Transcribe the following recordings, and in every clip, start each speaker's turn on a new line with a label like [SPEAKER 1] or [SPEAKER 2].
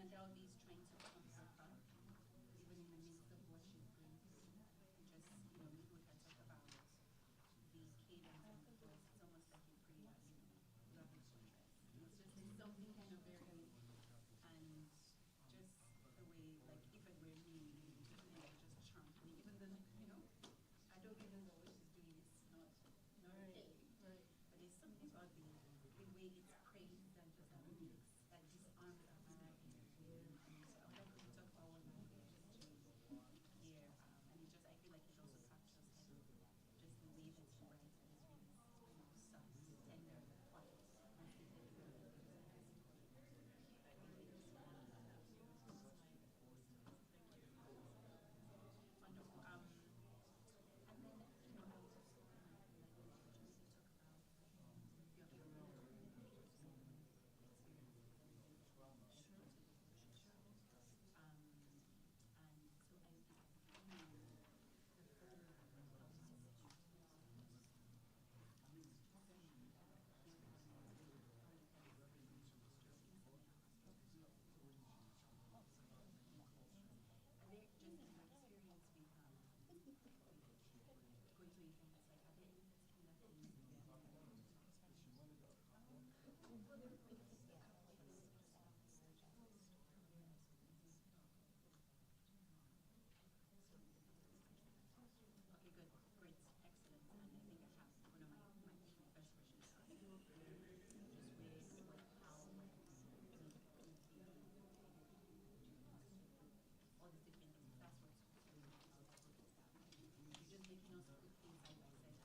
[SPEAKER 1] adult is trying to comfort her, even in the midst of what she's going through. And just, maybe we can talk about the cadence of the voice. It's almost like a prayer, love is your dress. It's something kind of very, and just the way, like, if it were me, it would really like just charm me. Even though, I don't even know what she's doing. It's not okay. Right. But there's something about the way it's praised and just how it makes, like, these arms are high. And so I would like to talk about one language just to hear. And it just, I feel like it also captures kind of just the way that she writes, and it's really, soft, tender, quiet, and seated well. Wonderful. And then, I was just like the opportunity to talk about your role experiences and then to the devotion. And so I the third message are there just in your experience with going to events, like are there any particular things okay, good, great, excellent. And I think I have one of my first questions just with how all these different things. That's what's so beautiful about the book is that you're just making us put things side by side.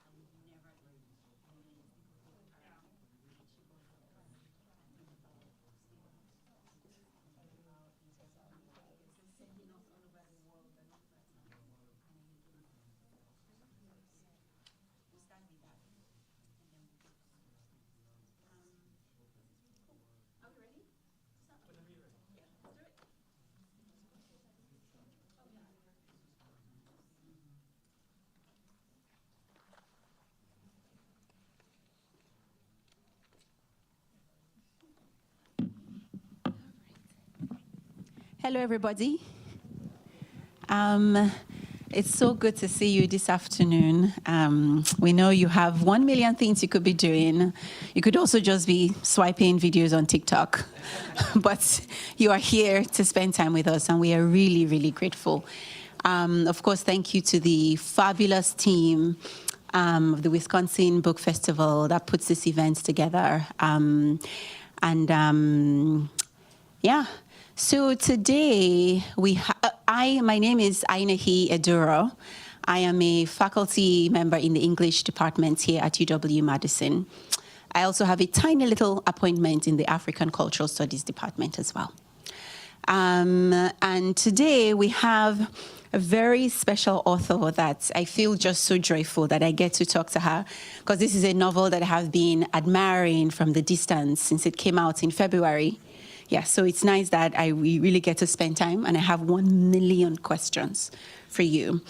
[SPEAKER 1] I would never learn because they are achievable and think about stable and about integrity. You're just sending us all over the world and all that. We'll start with that and then we'll go. Cool. Are we ready? Whenever you're ready. Yeah, let's do it. Hello, everybody. It's so good to see you this afternoon. We know you have 1 million things you could be doing. You could also just be swiping videos on TikTok. But you are here to spend time with us, and we are really, really grateful. Of course, thank you to the fabulous team of the Wisconsin Book Festival that puts this event together. Yeah. So today, my name is Ainahi Eduro. I am a faculty member in the English department here at UW-Madison. I also have a tiny little appointment in the African Cultural Studies department as well. And today we have a very special author that I feel just so joyful that I get to talk to her, because this is a novel that I have been admiring from the distance since it came out in February. Yeah, so it's nice that we really get to spend time, and I have 1 million questions for you.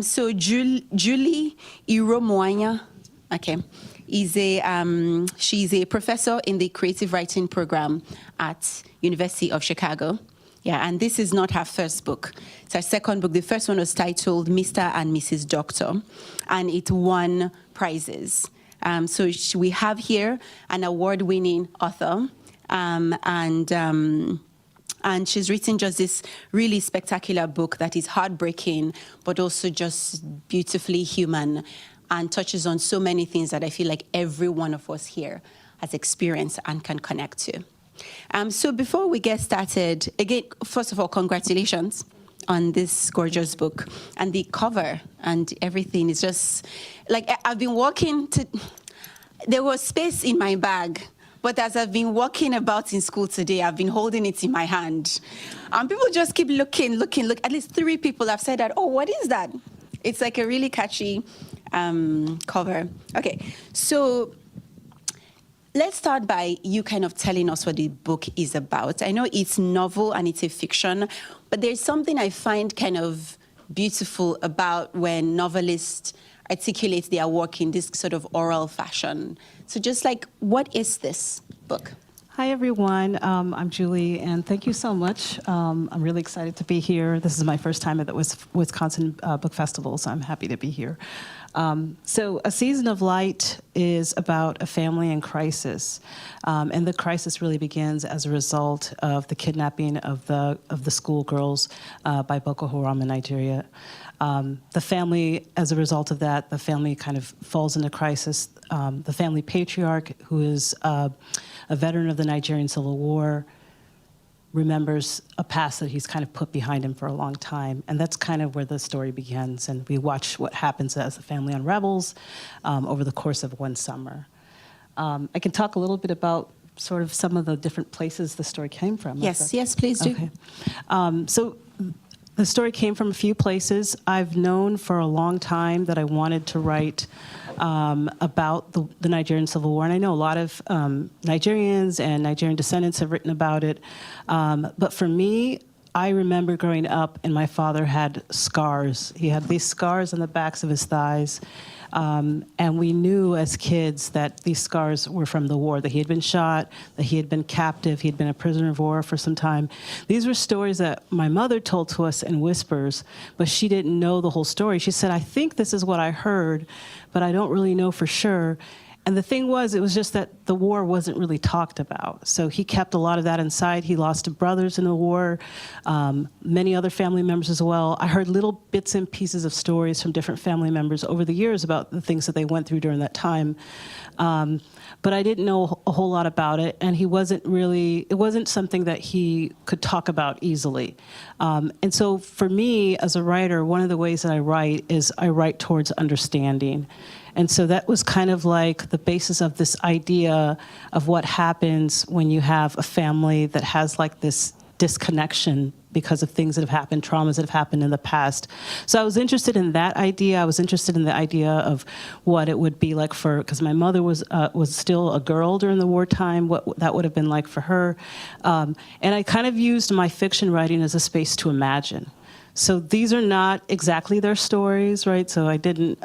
[SPEAKER 1] So Julie Iromuanya, okay, she's a professor in the creative writing program at University of Chicago. Yeah, and this is not her first book. It's her second book. The first one was titled Mr. and Mrs. Doctor, and it won prizes. So we have here an award-winning author. And she's written just this really spectacular book that is heartbreaking, but also just beautifully human, and touches on so many things that I feel like every one of us here has experienced and can connect to. So before we get started, again, first of all, congratulations on this gorgeous book. And the cover and everything is just, like, I've been walking to, there was space in my bag. But as I've been walking about in school today, I've been holding it in my hand. And people just keep looking. At least 3 people have said that, oh, what is that? It's like a really catchy cover. Okay, so let's start by you kind of telling us what the book is about. I know it's novel and it's a fiction, but there's something I find kind of beautiful about when novelists articulate their work in this sort of oral fashion. So just like, what is this book?
[SPEAKER 2] Hi, everyone. I'm Julie, and thank you so much. I'm really excited to be here. This is my first time at the Wisconsin Book Festival, so I'm happy to be here. So A Season of Light is about a family in crisis, and the crisis really begins as a result of the kidnapping of the schoolgirls by Boko Haram in Nigeria. The family, as a result of that, the family kind of falls into crisis. The family patriarch, who is a veteran of the Nigerian Civil War, remembers a past that he's kind of put behind him for a long time. And that's kind of where the story begins. And we watch what happens as the family unravels over the course of one summer. I can talk a little bit about sort of some of the different places the story came from.
[SPEAKER 1] Yes, please do.
[SPEAKER 2] Okay. So the story came from a few places. I've known for a long time that I wanted to write about the Nigerian Civil War, and I know a lot of Nigerians and Nigerian descendants have written about it. But for me, I remember growing up, and my father had scars. He had these scars on the backs of his thighs. And we knew as kids that these scars were from the war, that he had been shot, that he had been captive, he had been a prisoner of war for some time. These were stories that my mother told to us in whispers, but she didn't know the whole story. She said, I think this is what I heard, but I don't really know for sure. And the thing was, it was just that the war wasn't really talked about. So he kept a lot of that inside. He lost brothers in the war, many other family members as well. I heard little bits and pieces of stories from different family members over the years about the things that they went through during that time. But I didn't know a whole lot about it, and it wasn't something that he could talk about easily. And so for me, as a writer, one of the ways that I write is I write towards understanding. And so that was kind of like the basis of this idea of what happens when you have a family that has like this disconnection because of things that have happened, traumas that have happened in the past. So I was interested in that idea. I was interested in the idea of what it would be like because my mother was still a girl during the wartime, what that would have been like for her. And I kind of used my fiction writing as a space to imagine. So these are not exactly their stories, right? So I didn't,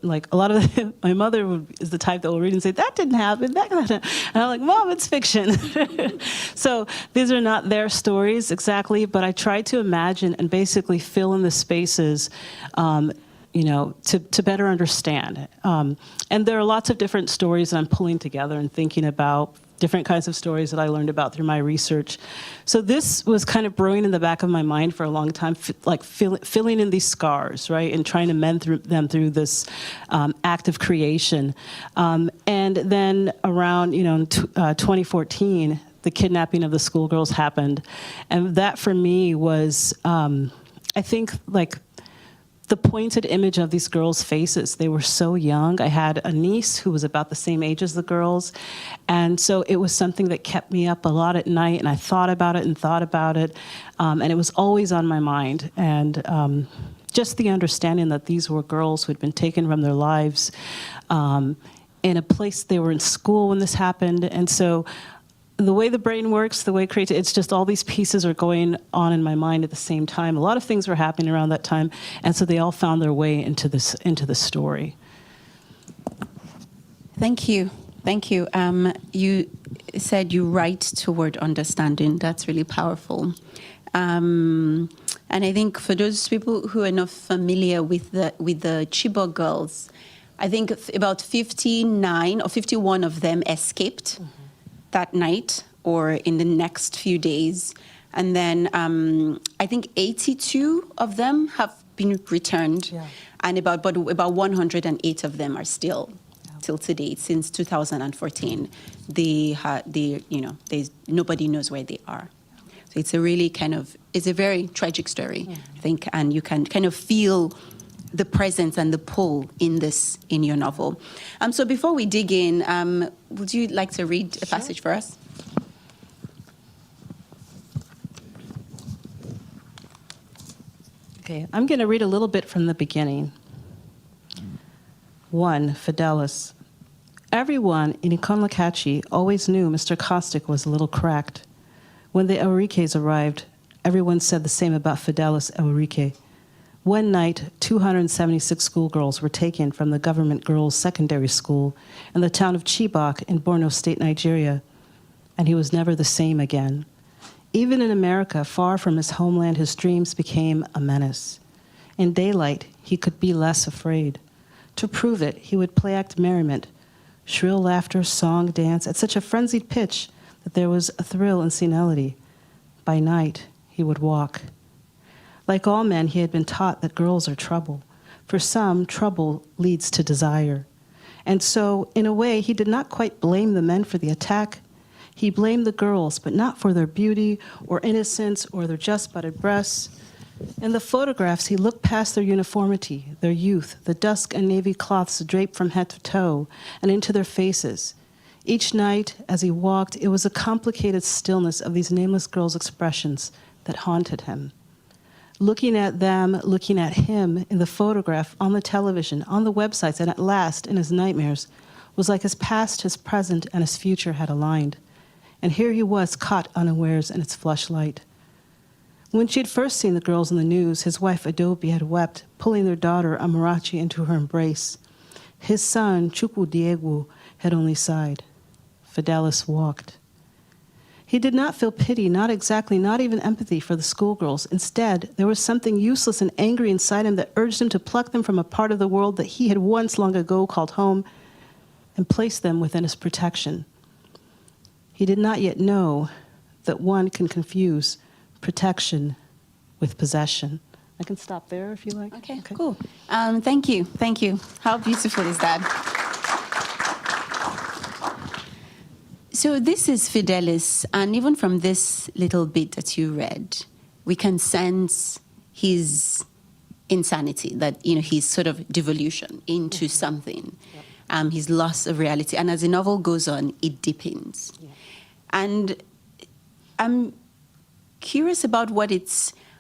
[SPEAKER 2] like a lot of my mother is the type that will read and say, that didn't happen, that didn't happen. And I'm like, Mom, it's fiction. So these are not their stories exactly, but I tried to imagine and basically fill in the spaces to better understand. And there are lots of different stories that I'm pulling together and thinking about, different kinds of stories that I learned about through my research. So this was kind of brewing in the back of my mind for a long time, filling in these scars, right, and trying to mend them through this act of creation. And then around, 2014, the kidnapping of the schoolgirls happened. And that for me was, I think, like, the pointed image of these girls' faces. They were so young. I had a niece who was about the same age as the girls. And so it was something that kept me up a lot at night, and I thought about it. And it was always on my mind. And just the understanding that these were girls who had been taken from their lives in a place, they were in school when this happened. And so the way the brain works, the way it creates, it's just all these pieces are going on in my mind at the same time. A lot of things were happening around that time, and so they all found their way into the story.
[SPEAKER 1] Thank you. You said you write toward understanding. That's really powerful. And I think for those people who are not familiar with the Chibok girls, I think about 59 or 51 of them escaped. Mm-hmm. That night or in the next few days. And then I think 82 of them have been returned. Yeah. And about 108 of them are still, till today, since 2014. Nobody knows where they are. So it's a very tragic story, I think, and you can kind of feel the presence and the pull in your novel. So before we dig in, would you like to read a passage for us?
[SPEAKER 2] Okay, I'm going to read a little bit from the beginning. 1, Fidelis. Everyone in Ikonlakachi always knew Mr. Caustic was a little cracked. When the Euriques arrived, everyone said the same about Fidelis Eurique. One night, 276 schoolgirls were taken from the government girls' secondary school in the town of Chibok in Borno State, Nigeria. and he was never the same again. Even in America, far from his homeland, his dreams became a menace. In daylight, he could be less afraid. To prove it, he would play act merriment, shrill laughter, song, dance, at such a frenzied pitch that there was a thrill in senility. By night, he would walk. Like all men, he had been taught that girls are trouble. For some, trouble leads to desire. And so, in a way, he did not quite blame the men for the attack. He blamed the girls, but not for their beauty or innocence or their just budded breasts. In the photographs, he looked past their uniformity, their youth, the dusk and navy cloths draped from head to toe, and into their faces. Each night, as he walked, it was a complicated stillness of these nameless girls' expressions that haunted him. Looking at them, looking at him in the photograph, on the television, on the websites, and at last, in his nightmares, was like his past, his present, and his future had aligned. And here he was, caught unawares in its flush light. When she had first seen the girls in the news, his wife Adobe had wept, pulling their daughter Amarachi into her embrace. His son, Chukwu Diegu, had only sighed. Fidelis walked. He did not feel pity, not exactly, not even empathy for the schoolgirls. Instead, there was something useless and angry inside him that urged him to pluck them from a part of the world that he had once long ago called home and place them within his protection. He did not yet know that one can confuse protection with possession. I can stop there if you like.
[SPEAKER 1] Okay. Cool. Thank you. Thank you. How beautiful is that? So this is Fidelis, and even from this little bit that you read, we can sense his insanity, that, you know, his sort of devolution into something, his loss of reality. And as the novel goes on, it deepens. Yeah. And I'm curious about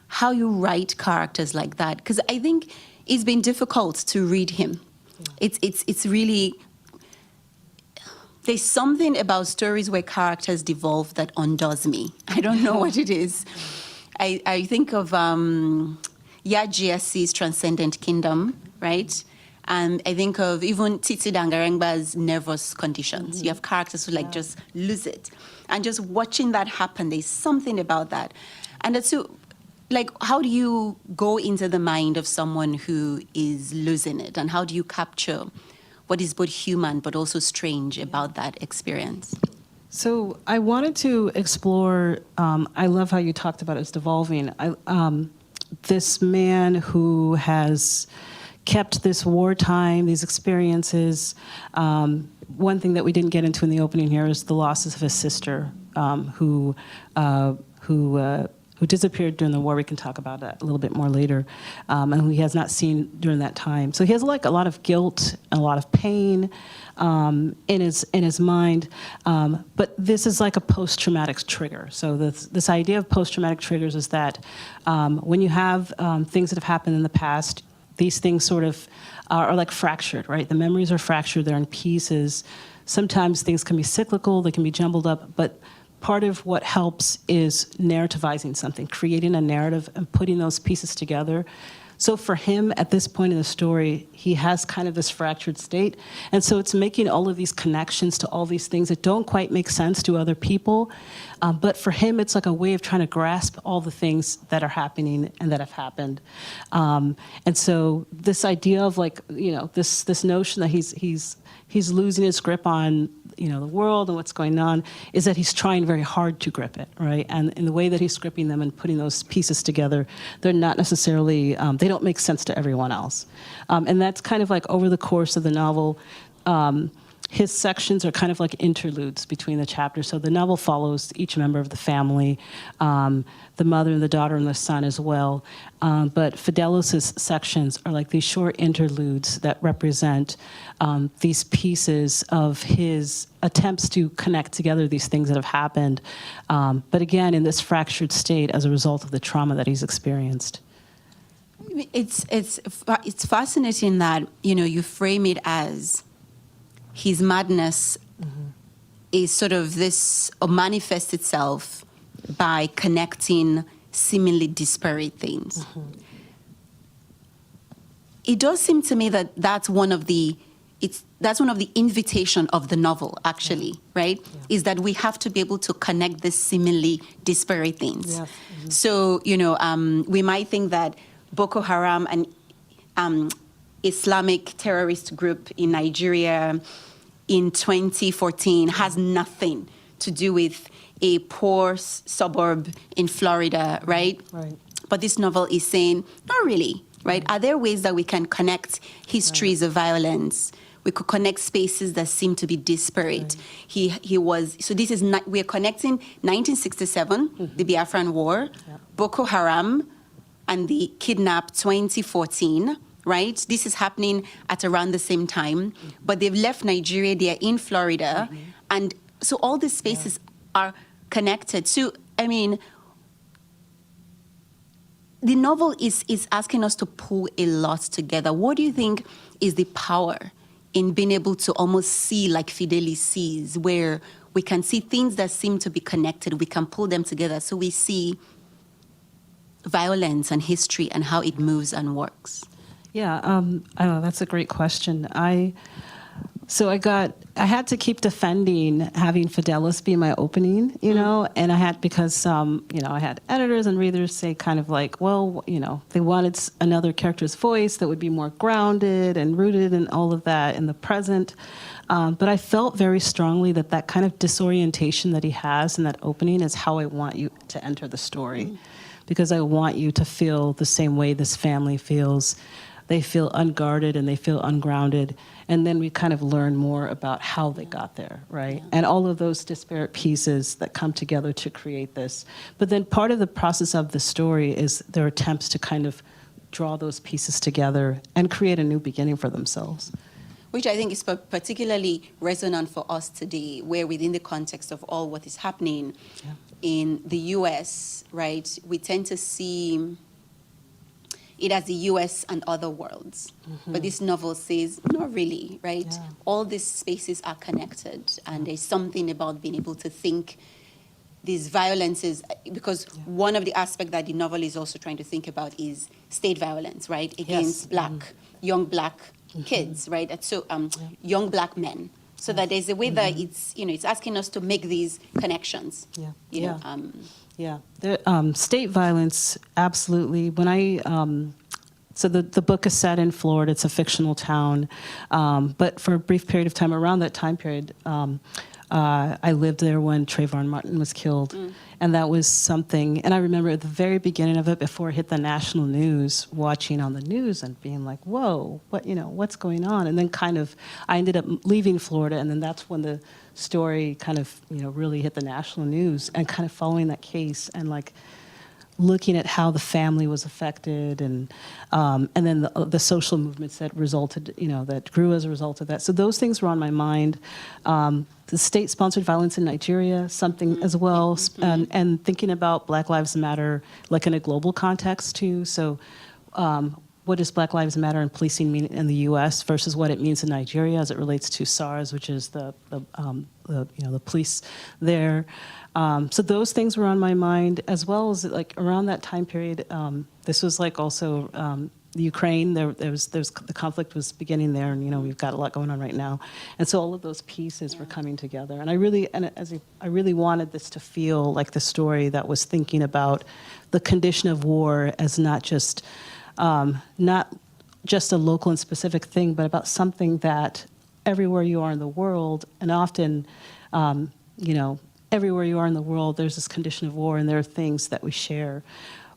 [SPEAKER 1] how you write characters like that, because I think it's been difficult to read him. Yeah. It's really, there's something about stories where characters devolve that undoes me. I don't know what it is. I think of GSC's Transcendent Kingdom, right? And I think of even Titi Dangarengba's Nervous Conditions. You have characters who just lose it. And just watching that happen, there's something about that. And so, how do you go into the mind of someone who is losing it? And how do you capture what is both human but also strange about that experience?
[SPEAKER 2] So I wanted to explore, I love how you talked about it as devolving. This man who has kept this wartime, these experiences. One thing that we didn't get into in the opening here is the losses of his sister, who disappeared during the war. We can talk about that a little bit more later, and who he has not seen during that time. So he has a lot of guilt and a lot of pain in his mind. But this is like a post-traumatic trigger. So this idea of post-traumatic triggers is that when you have things that have happened in the past, these things sort of are like fractured, right? The memories are fractured, they're in pieces. Sometimes things can be cyclical, they can be jumbled up, but part of what helps is narrativizing something, creating a narrative and putting those pieces together. So for him, at this point in the story, he has kind of this fractured state. And so it's making all of these connections to all these things that don't quite make sense to other people. But for him, it's like a way of trying to grasp all the things that are happening and that have happened. And so this idea of this notion that he's losing his grip on the world and what's going on is that he's trying very hard to grip it, right? And in the way that he's gripping them and putting those pieces together, they're not necessarily, they don't make sense to everyone else. And that's kind of like over the course of the novel, his sections are kind of like interludes between the chapters. So the novel follows each member of the family, the mother and the daughter and the son as well. But Fidelis' sections are like these short interludes that represent these pieces of his attempts to connect together these things that have happened. But again, in this fractured state as a result of the trauma that he's experienced.
[SPEAKER 1] It's fascinating that, you frame it as his madness is sort of this, or manifests itself by connecting seemingly disparate things. It does seem to me that that's one of the, that's one of the invitation of the novel, actually, right? Is that we have to be able to connect the seemingly disparate things.
[SPEAKER 2] Yes.
[SPEAKER 1] So, we might think that Boko Haram, an Islamic terrorist group in Nigeria in 2014, has nothing to do with a poor suburb in Florida, right?
[SPEAKER 2] Right.
[SPEAKER 1] But this novel is saying, not really, right? Are there ways that we can connect histories of violence? We could connect spaces that seem to be disparate. We're connecting 1967, the Biafran War, Boko Haram, and the kidnap 2014, right? This is happening at around the same time, but they've left Nigeria, they're in Florida, and so all these spaces are connected. So, I mean, the novel is asking us to pull a lot together. What do you think is the power in being able to almost see like Fideli sees, where we can see things that seem to be connected, we can pull them together so we see violence and history and how it moves and works?
[SPEAKER 2] Yeah, I don't know, that's a great question. I had to keep defending having Fidelis be my opening, and I had, because, I had editors and readers say kind of like, well, they wanted another character's voice that would be more grounded and rooted in all of that in the present. But I felt very strongly that kind of disorientation that he has in that opening is how I want you to enter the story, because I want you to feel the same way this family feels. They feel unguarded and they feel ungrounded. And then we kind of learn more about how they got there, right? Yeah. And all of those disparate pieces that come together to create this. But then part of the process of the story is their attempts to kind of draw those pieces together and create a new beginning for themselves.
[SPEAKER 1] Which I think is particularly resonant for us today, where within the context of all what is happening in the US, right, we tend to see it as the US and other worlds. But this novel says, not really, right? Yeah. All these spaces are connected, and there's something about being able to think these violences, because one of the aspects that the novel is also trying to think about is state violence, right? Against young black kids, right? And so young black men. So that there's a way that it's asking us to make these connections.
[SPEAKER 2] Yeah, state violence, absolutely. When so the book is set in Florida. It's a fictional town, but for a brief period of time, around that time period, I lived there when Trayvon Martin was killed, and that was something. And I remember at the very beginning of it, before it hit the national news, watching on the news and being like, "Whoa, what's going on?" And then I ended up leaving Florida, and then that's when the story kind of really hit the national news, and kind of following that case and like looking at how the family was affected, and then the social movements that resulted, that grew as a result of that. So those things were on my mind. The state-sponsored violence in Nigeria, something as well, and thinking about Black Lives Matter like in a global context too. So what does Black Lives Matter and policing mean in the U.S. versus what it means in Nigeria as it relates to SARS, which is the police there. So those things were on my mind, as well as like around that time period. This was like also the Ukraine. There's the conflict was beginning there, and we've got a lot going on right now, and so all of those pieces were coming together. And I really wanted this to feel like the story that was thinking about the condition of war as not just a local and specific thing, but about something that everywhere you are in the world, and often, everywhere you are in the world, there's this condition of war, and there are things that we share.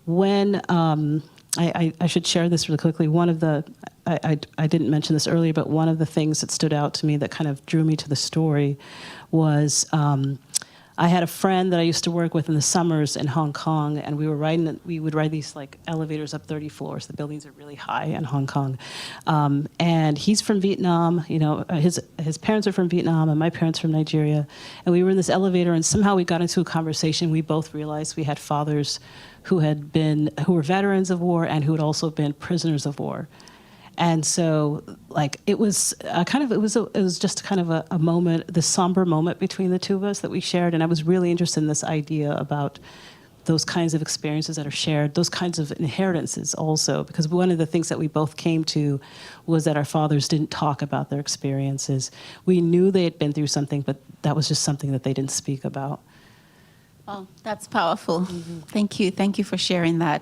[SPEAKER 2] When I should share this really quickly. One of the I didn't mention this earlier, but one of the things that stood out to me that kind of drew me to the story was. I had a friend that I used to work with in the summers in Hong Kong, and we would ride these like elevators up 30 floors. The buildings are really high in Hong Kong. And he's from Vietnam, his parents are from Vietnam and my parents from Nigeria. And we were in this elevator, and somehow we got into a conversation. We both realized we had fathers who were veterans of war and who had also been prisoners of war. And so, like, it was just kind of a moment, this somber moment between the two of us that we shared. And I was really interested in this idea about those kinds of experiences that are shared, those kinds of inheritances also, because one of the things that we both came to was that our fathers didn't talk about their experiences. We knew they had been through something, but that was just something that they didn't speak about.
[SPEAKER 1] Oh, that's powerful. Thank you. Thank you for sharing that.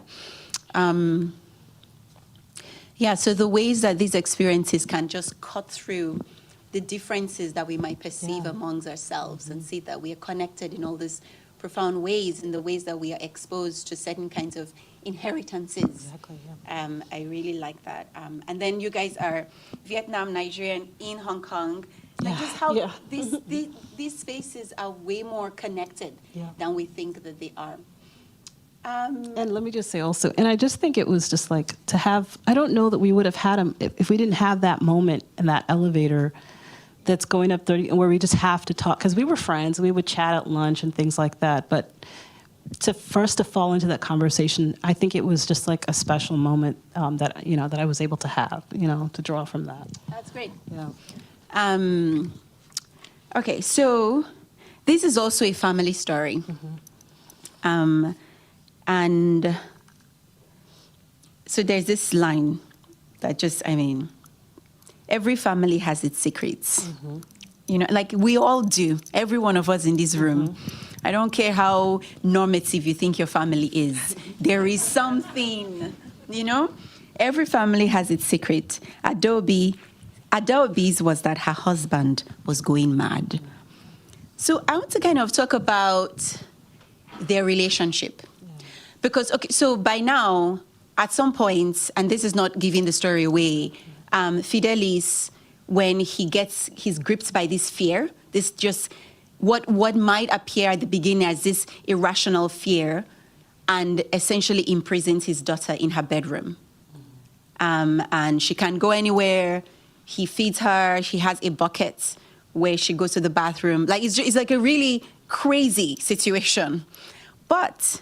[SPEAKER 1] Yeah, so the ways that these experiences can just cut through the differences that we might perceive amongst ourselves and see that we are connected in all these profound ways, in the ways that we are exposed to certain kinds of inheritances.
[SPEAKER 2] Exactly, yeah.
[SPEAKER 1] I really like that. And then you guys are Vietnam, Nigerian, in Hong Kong. Like just how these spaces are way more connected than we think that they are.
[SPEAKER 2] And let me just say also, and I just think it was just like to have, I don't know that we would have had them if we didn't have that moment in that elevator that's going up 30, where we just have to talk, because we were friends, we would chat at lunch and things like that. But to fall into that conversation, I think it was just like a special moment that, you know, that I was able to have, you know, to draw from that.
[SPEAKER 1] That's great.
[SPEAKER 2] Yeah.
[SPEAKER 1] Okay, so this is also a family story. And so there's this line that just, I mean, every family has its secrets. You know, like we all do, every one of us in this room. I don't care how normative you think your family is. There is something, you know? Every family has its secret. Adobe's was that her husband was going mad. So I want to kind of talk about their relationship. Because, okay, so by now, at some point, and this is not giving the story away, Fidelis, when he's gripped by this fear, this just, what might appear at the beginning as this irrational fear, and essentially imprisons his daughter in her bedroom. And she can't go anywhere. He feeds her. She has a bucket where she goes to the bathroom. Like, it's like a really crazy situation. But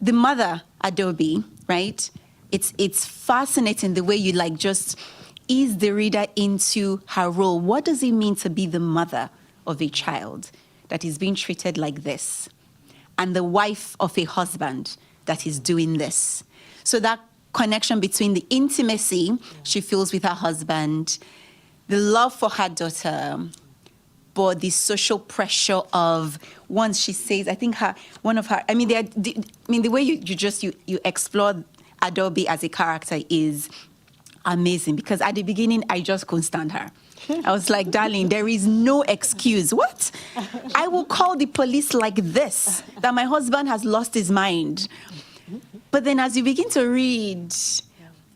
[SPEAKER 1] the mother, Adobe, right? It's fascinating the way you like just ease the reader into her role. What does it mean to be the mother of a child that is being treated like this, and the wife of a husband that is doing this? So that connection between the intimacy she feels with her husband, the love for her daughter, but the social pressure of, once she says, I think the way you explore Adobe as a character is amazing, because at the beginning, I just couldn't stand her. I was like, darling, there is no excuse. What? I will call the police like this, that my husband has lost his mind. But then as you begin to read,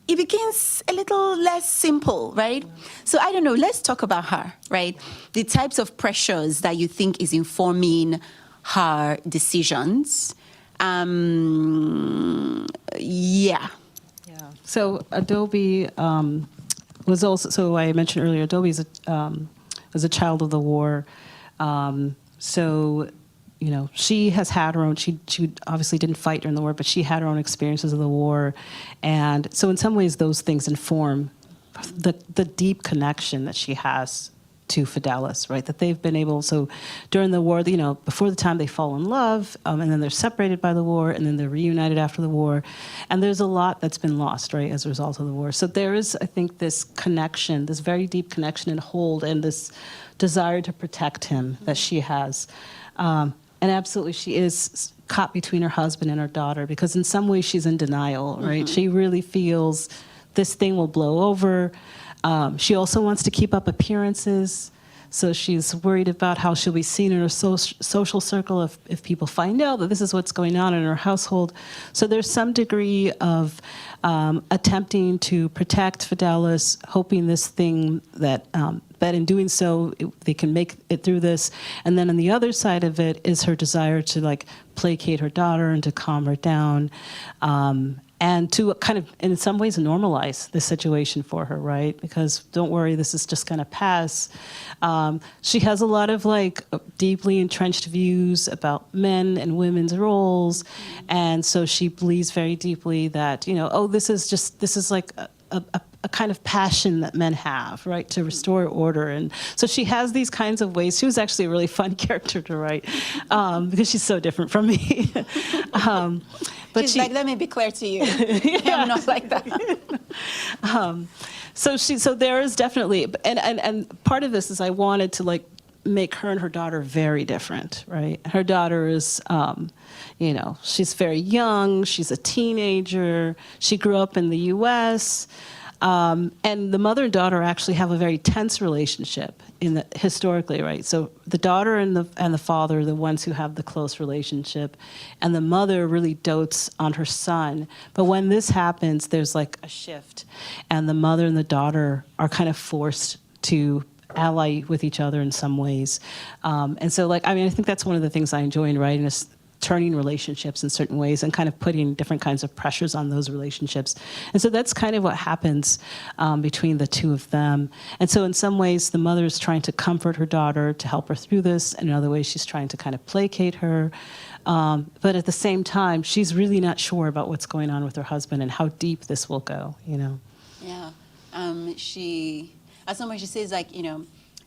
[SPEAKER 1] it begins a little less simple, right? So I don't know, let's talk about her, right? The types of pressures that you think is informing her decisions.
[SPEAKER 2] So Adobe was also, so I mentioned earlier, Adobe was a child of the war. So, you know, she has had her own, she obviously didn't fight during the war, but she had her own experiences of the war. And so in some ways, those things inform the deep connection that she has to Fidelis, right? That they've been able, so during the war, you know, before the time they fall in love, and then they're separated by the war, and then they're reunited after the war. And there's a lot that's been lost, right, as a result of the war. So there is, I think, this connection, this very deep connection and hold, and this desire to protect him that she has. And absolutely, she is caught between her husband and her daughter, because in some ways she's in denial, right? She really feels this thing will blow over. She also wants to keep up appearances. So she's worried about how she'll be seen in her social circle if people find out that this is what's going on in her household. So there's some degree of attempting to protect Fidelis, hoping this thing that in doing so, they can make it through this. And then on the other side of it is her desire to like placate her daughter and to calm her down. And to kind of, in some ways, normalize the situation for her, right? Because don't worry, this is just going to pass. She has a lot of like deeply entrenched views about men and women's roles. And so she believes very deeply that, you know, oh, this is like a kind of passion that men have, right, to restore order. And so she has these kinds of ways. She was actually a really fun character to write because she's so different from me. But
[SPEAKER 1] She's like, let me be clear to you. I'm not like that.
[SPEAKER 2] So there is definitely, and part of this is I wanted to like make her and her daughter very different, right? Her daughter is, she's very young. She's a teenager. She grew up in the U.S. And the mother and daughter actually have a very tense relationship historically, right? So the daughter and the father are the ones who have the close relationship, and the mother really dotes on her son. But when this happens, there's like a shift, and the mother and the daughter are kind of forced to ally with each other in some ways. And so, I think that's one of the things I enjoy in writing is turning relationships in certain ways and kind of putting different kinds of pressures on those relationships. And so that's kind of what happens between the two of them. And so in some ways, the mother is trying to comfort her daughter to help her through this. And in other ways, she's trying to kind of placate her. But at the same time, she's really not sure about what's going on with her husband and how deep this will go,
[SPEAKER 1] Yeah. As someone, she says,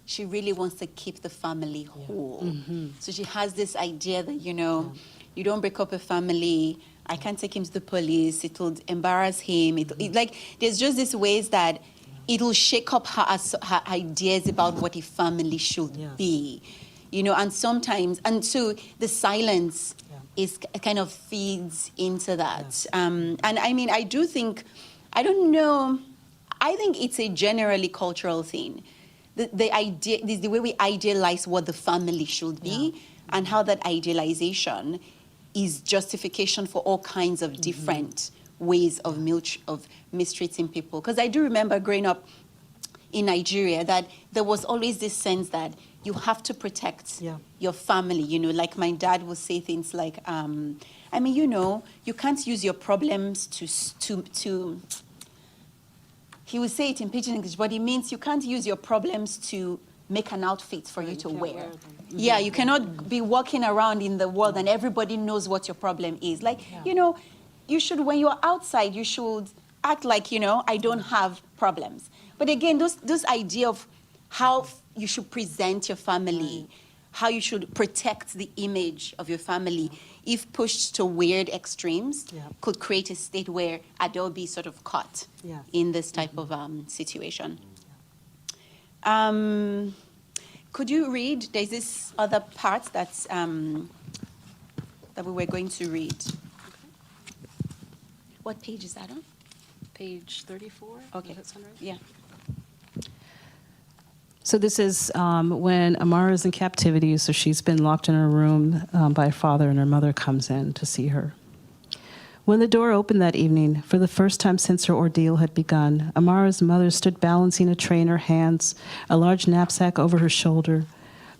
[SPEAKER 1] she really wants to keep the family whole. Mm-hmm. So she has this idea that, you don't break up a family. I can't take him to the police. It will embarrass him. There's just these ways that it'll shake up her ideas about what a family should be, and sometimes, and so the silence is kind of feeds into that. And I do think, I don't know, I think it's a generally cultural thing. The idea, the way we idealize what the family should be, and how that idealization is justification for all kinds of different ways of mistreating people. Because I do remember growing up in Nigeria that there was always this sense that you have to protect your family. Like my dad would say things like, you can't use your problems to he would say it in pidgin English, but it means you can't use your problems to make an outfit for you to wear. Yeah, you cannot be walking around in the world and everybody knows what your problem is. You should, when you're outside, you should act like, I don't have problems. But again, those idea of how you should present your family, how you should protect the image of your family, if pushed to weird extremes, could create a state where they'll be sort of caught in this type of situation. Could you read? There's this other part that's that we were going to read. What page is that on?
[SPEAKER 2] Page 34.
[SPEAKER 1] Okay.
[SPEAKER 2] Does that sound right?
[SPEAKER 1] Yeah.
[SPEAKER 2] So this is when Amara is in captivity, so she's been locked in her room by her father, and her mother comes in to see her. When the door opened that evening, for the first time since her ordeal had begun, Amara's mother stood balancing a tray in her hands, a large knapsack over her shoulder.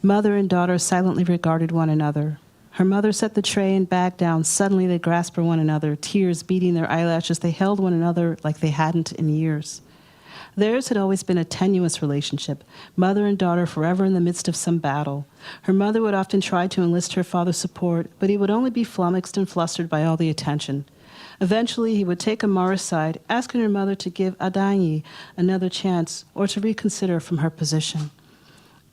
[SPEAKER 2] Mother and daughter silently regarded one another. Her mother set the tray and bag down. Suddenly they grasped for one another, tears beading their eyelashes. They held one another like they hadn't in years. Theirs had always been a tenuous relationship, mother and daughter forever in the midst of some battle. Her mother would often try to enlist her father's support, but he would only be flummoxed and flustered by all the attention. Eventually, he would take Amara aside, asking her mother to give Adanyi another chance or to reconsider from her position.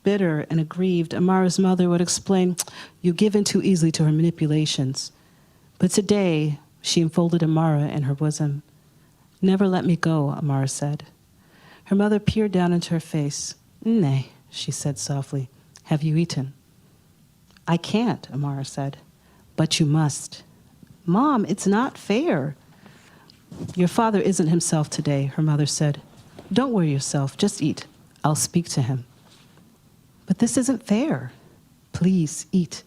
[SPEAKER 2] Bitter and aggrieved, Amara's mother would explain, "You give in too easily to her manipulations." But today, she enfolded Amara in her bosom. "Never let me go," Amara said. Her mother peered down into her face. "Nay," she said softly. "Have you eaten?" "I can't," Amara said. "But you must." "Mom, it's not fair." "Your father isn't himself today," her mother said. "Don't worry yourself, just eat. I'll speak to him." "But this isn't fair." "Please, eat."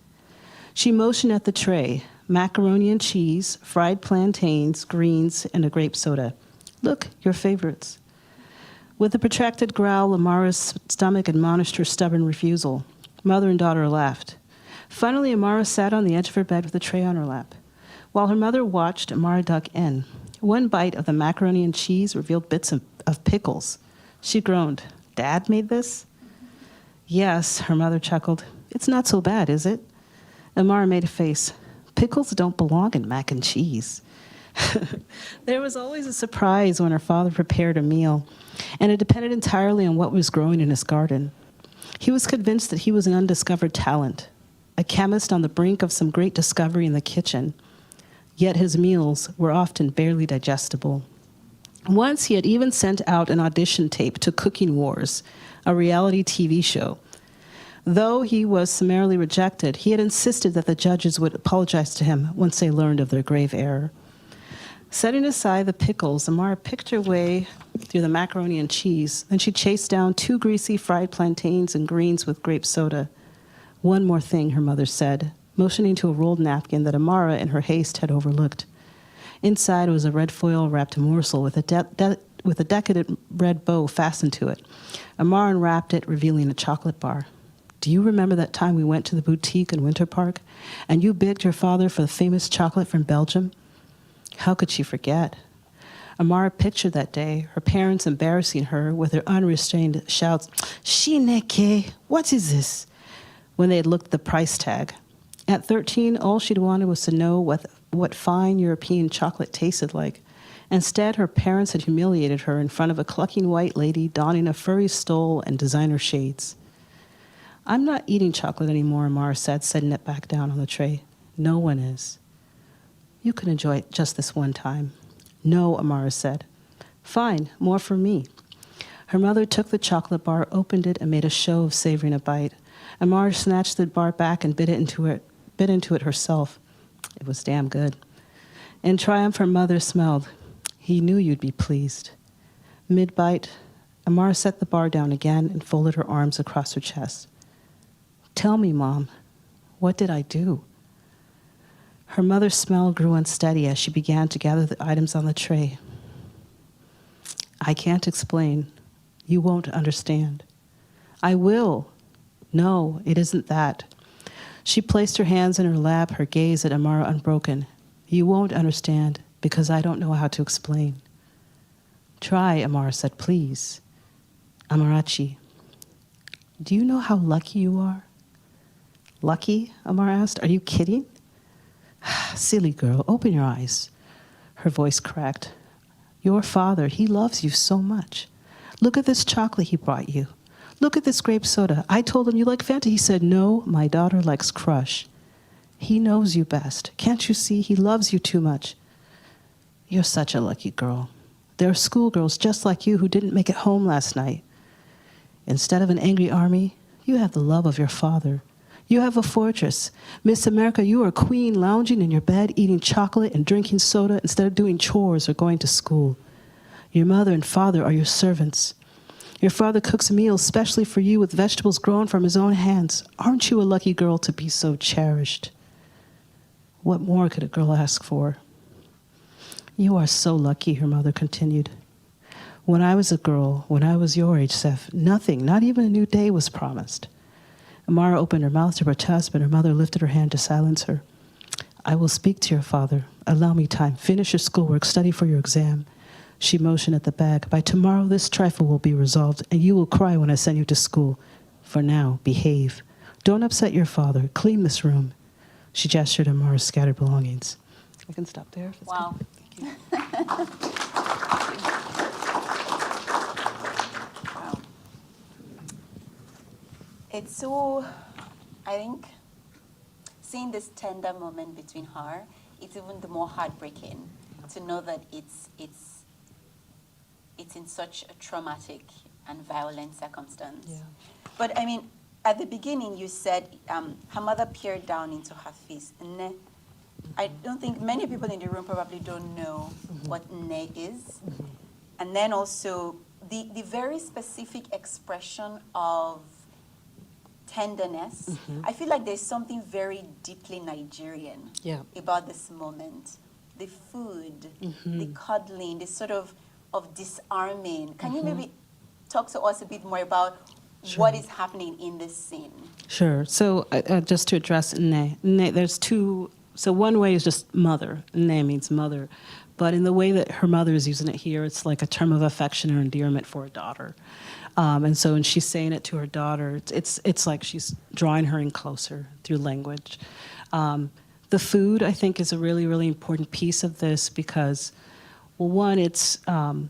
[SPEAKER 2] She motioned at the tray, macaroni and cheese, fried plantains, greens, and a grape soda. "Look, your favorites." With a protracted growl, Amara's stomach admonished her stubborn refusal. Mother and daughter laughed. Finally, Amara sat on the edge of her bed with a tray on her lap. While her mother watched, Amara dug in. One bite of the macaroni and cheese revealed bits of pickles. She groaned. "Dad made this?" "Yes," her mother chuckled. "It's not so bad, is it?" Amara made a face. "Pickles don't belong in mac and cheese." There was always a surprise when her father prepared a meal, and it depended entirely on what was growing in his garden. He was convinced that he was an undiscovered talent, a chemist on the brink of some great discovery in the kitchen. Yet his meals were often barely digestible. Once he had even sent out an audition tape to Cooking Wars, a reality TV show. Though he was summarily rejected, he had insisted that the judges would apologize to him once they learned of their grave error. Setting aside the pickles, Amara picked her way through the macaroni and cheese. Then she chased down 2 greasy fried plantains and greens with grape soda. "One more thing," her mother said, motioning to a rolled napkin that Amara, in her haste, had overlooked. Inside was a red foil-wrapped morsel with a decadent red bow fastened to it. Amara unwrapped it, revealing a chocolate bar. "Do you remember that time we went to the boutique in Winter Park, and you begged your father for the famous chocolate from Belgium?" How could she forget? Amara pictured that day, her parents embarrassing her with their unrestrained shouts, "Shineke, what is this?" when they had looked at the price tag. At 13, all she'd wanted was to know what fine European chocolate tasted like. Instead, her parents had humiliated her in front of a clucking white lady donning a furry stole and designer shades. "I'm not eating chocolate anymore," Amara said, setting it back down on the tray. "No one is." "You can enjoy it just this one time." "No," Amara said. "Fine, more for me." Her mother took the chocolate bar, opened it, and made a show of savoring a bite. Amara snatched the bar back and bit into it herself. It was damn good. In triumph, her mother smiled. "He knew you'd be pleased." Mid-bite, Amara set the bar down again and folded her arms across her chest. "Tell me, Mom, what did I do?" Her mother's smile grew unsteady as she began to gather the items on the tray. "I can't explain. You won't understand." "I will." "No, it isn't that." She placed her hands in her lap, her gaze at Amara unbroken. "You won't understand because I don't know how to explain." "Try," Amara said, "please." "Amarachi, do you know how lucky you are?" "Lucky?" Amara asked. "Are you kidding?" "Silly girl, open your eyes." Her voice cracked. "Your father, he loves you so much. Look at this chocolate he brought you. Look at this grape soda. I told him you like Fanta. He said, 'No, my daughter likes Crush.' He knows you best. Can't you see? He loves you too much." "You're such a lucky girl. There are schoolgirls just like you who didn't make it home last night. Instead of an angry army, you have the love of your father. You have a fortress. Miss America, you are a queen lounging in your bed, eating chocolate and drinking soda instead of doing chores or going to school. Your mother and father are your servants. Your father cooks meals specially for you with vegetables grown from his own hands. Aren't you a lucky girl to be so cherished?" What more could a girl ask for? "You are so lucky," her mother continued. "When I was a girl, when I was your age, Seth, nothing, not even a new day was promised." Amara opened her mouth to protest, but her mother lifted her hand to silence her. "I will speak to your father. Allow me time. Finish your schoolwork. Study for your exam." She motioned at the bag. "By tomorrow, this trifle will be resolved, and you will cry when I send you to school. For now, behave. Don't upset your father. Clean this room." She gestured at Amara's scattered belongings. I can stop there. If it's
[SPEAKER 1] Wow.
[SPEAKER 2] good. Thank you.
[SPEAKER 1] Wow. It's so, I think, seeing this tender moment between her, it's even the more heartbreaking to know that it's in such a traumatic and violent circumstance.
[SPEAKER 2] Yeah.
[SPEAKER 1] But I mean, at the beginning, you said her mother peered down into her face. Nne. I don't think many people in the room probably don't know what nne is. And then also the very specific expression of tenderness. I feel like there's something very deeply Nigerian about this moment. The food, the cuddling, the sort of disarming. Can you maybe talk to us a bit more about what is happening in this scene?
[SPEAKER 2] Sure. So just to address nne, there's two. So one way is just mother. Nne means mother. But in the way that her mother is using it here, it's like a term of affection or endearment for a daughter. And so when she's saying it to her daughter, it's like she's drawing her in closer through language. The food, I think, is a really, really important piece of this because, well, one, it's, the